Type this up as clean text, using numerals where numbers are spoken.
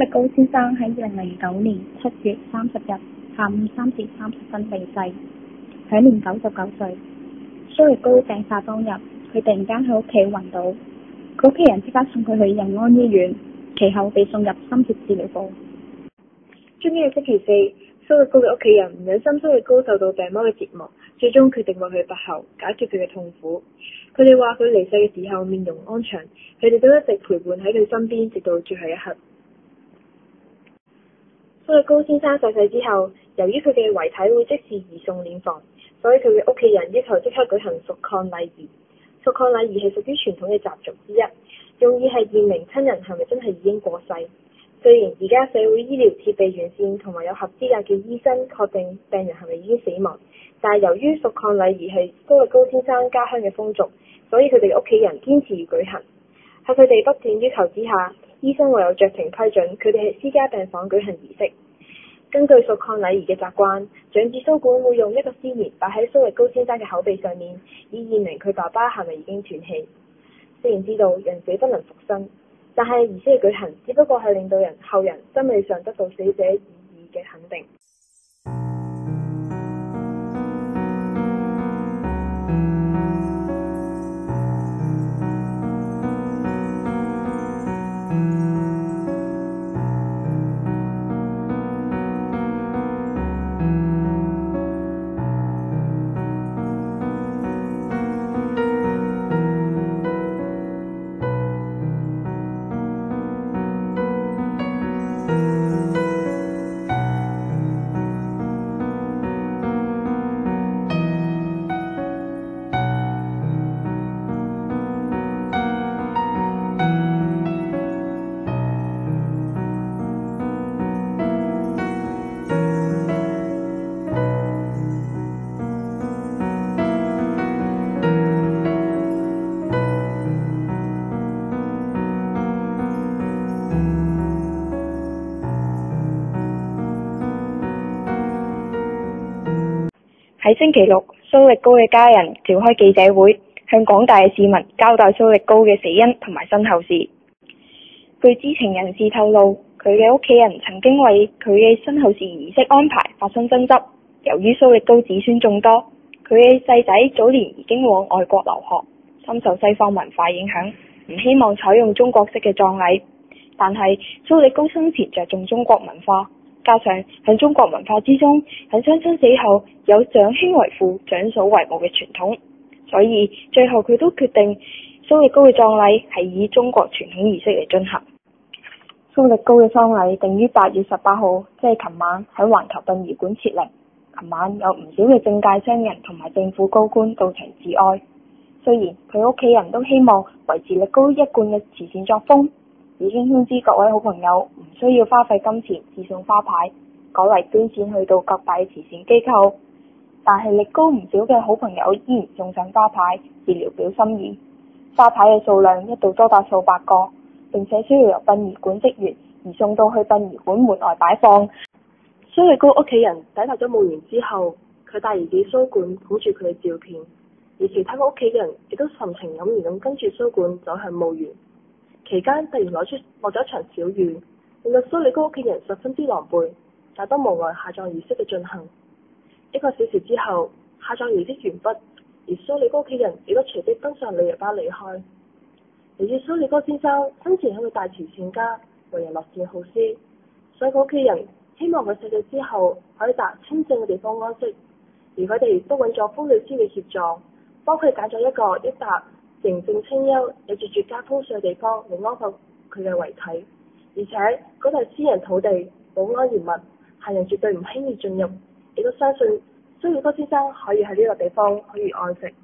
力高先生喺2009年7月30日下午3時30分離世，享年99歲。蘇力高病發當日，佢突然間喺屋企暈倒，佢屋企人即刻送佢去仁安醫院，其後被送入深切治療部。終於係星期四，蘇力高嘅屋企人唔忍心蘇力高受到病魔嘅折磨，最終決定為佢拔喉，解決佢嘅痛苦。佢哋話佢離世嘅時候面容安詳，佢哋都一直陪伴喺佢身邊，直到最後一刻。蘇力高先生逝世之後，由於佢嘅遺體會即時移送殮房，所以佢嘅屋企人要求即刻舉行肅抗禮儀。肅抗禮儀係屬於傳統嘅習俗之一，用意係驗明親人係咪真係已經過世。雖然而家社會醫療設備完善，同埋有合資格嘅醫生確定病人係咪已經死亡，但係由於肅抗禮儀係蘇力高先生家鄉嘅風俗，所以佢哋嘅屋企人堅持要舉行。喺佢哋不斷要求之下，醫生唯有酌情批准佢哋喺私家病房舉行儀式。根據肅抗禮儀嘅習慣，長子蘇管會用一個絲綿擺喺蘇力高先生嘅口鼻上面，以驗明佢爸爸係咪已經斷氣。雖然知道人死不能復生，但係儀式嘅舉行只不過係令到後人心理上得到死者意義嘅肯定。喺星期六，蘇力高嘅家人召開記者會，向廣大嘅市民交代蘇力高嘅死因同埋身後事。據知情人士透露，佢嘅屋企人曾經為佢嘅身後事儀式安排發生爭執。由於蘇力高子孫眾多，佢嘅細仔早年已經往外國留學，深受西方文化影響，唔希望採用中國式嘅葬禮。但係蘇力高生前着重中國文化，加上喺中國文化之中，喺雙親死後有長兄為父、長嫂為母嘅傳統，所以最後佢都決定蘇力高嘅葬禮係以中國傳統儀式嚟進行。蘇力高嘅喪禮定於8月18號，即係琴晚喺環球殯儀館設靈。琴晚有唔少嘅政界商人同埋政府高官到場致哀。雖然佢屋企人都希望維持力高一貫嘅慈善作風，已經通知各位好朋友唔需要花費金錢自送花牌，改為捐錢去到各大慈善機構，但係力高唔少嘅好朋友依然送上花牌，以聊表心意。花牌嘅數量一度多達數百個，並且需要由殯儀館職員而送到去殯儀館門外擺放。蘇力高屋企人抵達咗墓園之後，佢大兒子蘇管捧住佢嘅照片，而其他嘅屋企人亦都神情黯然咁跟住蘇管走向墓園。期間突然落咗一場小雨，令到蘇力高屋企人十分之狼狽，但都無奈下葬儀式嘅進行。1個小時之後，下葬儀式完畢，而蘇力高屋企人亦都隨即登上旅遊巴離開。嚟自蘇力高先生生前係個大慈善家，為人樂善好施，所以佢屋企人希望佢逝世之後可以達清靜嘅地方安息，而佢哋亦都揾咗風水師嘅協助，幫佢揀咗一笪寧靜清幽、有住絕佳風水嘅地方嚟安放佢嘅遺體，而且嗰度私人土地，保安嚴密，行人絕對唔輕易進入，亦都相信蘇力高先生可以喺呢個地方可以安息。